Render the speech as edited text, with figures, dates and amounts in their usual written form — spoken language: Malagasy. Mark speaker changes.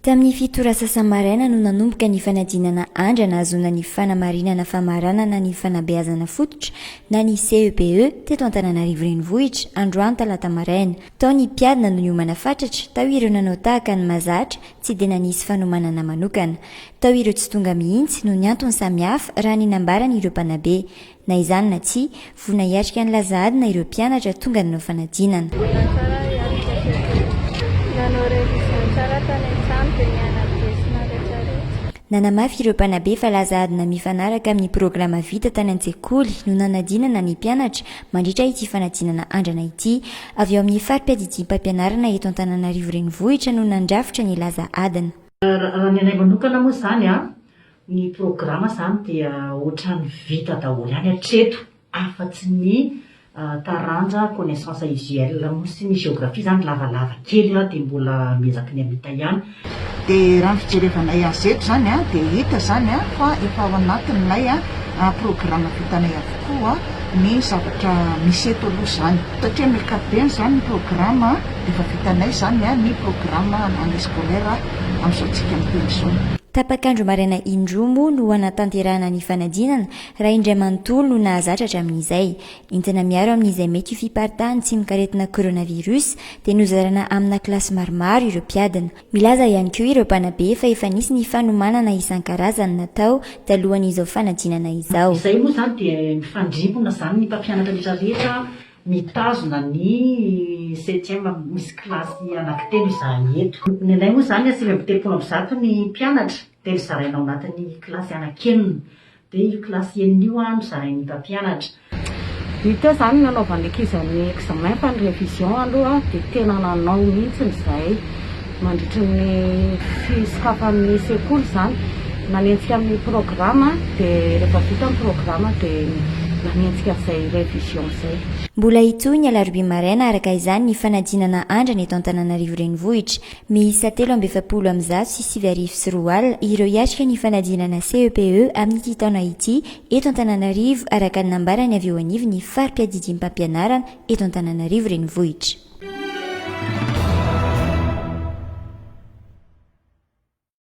Speaker 1: Tamin'ny fitora sasamaraina no nanomboka ny fanadinana andra nahazoana ny fanamarinana famaranana ny fanabeazana fototra na ny CEPE teto Antananarivo renivohitra androany talata maraina. Tao ny mpiadina no niomana fatratra, tao ireo nanao tahaka ny mahazatra tsy dia nanisy fanomanana manokana. Tao ireo tsy tonga mihitsy no ny antony samihafa raha ny nambarany ireo mpanabe. Na izany na tsy, vona hiatrika ny lazahadina ireo mpianatra tonga nanao fanadinana. Nanamafy ireo mpanabe fa lazahadina mifanaraka amin'ny programa vita tany an-tsekoly no nanadinana ny mpianatra mandritra ity fanadinana andrana ity. Avy eo amin'ny fari-piadidim-pampianarana eto Antananarivo renivohitra no nandrafitra ny lazahadina.
Speaker 2: Raha ny anay manokana moa zany ny programa zany dia ohatrany vita daholo ihany hatreto, afa-tsy ny taranja connaissance usuelle moa sy ny géographie zany lavalava kely dia mbola miezaky ny amita ihany.
Speaker 3: Dia raha ny fijerevanay azeto zany dia hita zany fa efa ao anatin'ilay programa vitanay avokoa ny zavatra misy eto aloha zany. Satria amin'ny ankapobeny zany ny programa efa vitanay zany ny programa année scolaire amin'izao tsika miteny izao.
Speaker 1: Tapakandro maraina indromo no hanatanterahana ny fanadinana raha indray manontolo no nahazatra hatramin'izay. Entina miaro amin'izay mety ho fiparitahany tsy mikaretina coronavirus dia nozarana amina kilasy maromaro ireo mpiadina. Milaza ihany koa ireo mpanabe fa efa nisy ny fanomanana isan-karazany natao talohan'izao fanadinana izao.
Speaker 2: Izay moa zany dia mifandrimbona zany ny mpampianatra rehetrarehetra mitazona ny 7e misy kilasy anankitelo izahay eto. Ny anay moa zany 530 ny mpianatra dia zaraina ao anatin'ny kilasy anankenina. Dia io kilasy enina io no zarain'ny mpampianatra.
Speaker 4: Hita zany nanaovan'ny ankizy ny examen fa ny révision aloha dia tena nanao mihitsy izahay mandritra ny fisokafan'ny sekoly zany. Nanentsika amin'ny programa dia rehefa vita ny programa dia nanentsika izay révision izay.
Speaker 1: Mbola itoy ny alarobia maraina araka izany ny fanadinana andrana eto Antananarivo renivohitra. Miisa 3,794 ireo hiatrika ny fanadinana CEPE amin'ity taona ity eto Antananarivo araka ny nambarany avy eo anivy ny fari-piadidim-pampianarana eto Antananarivo renivohitra.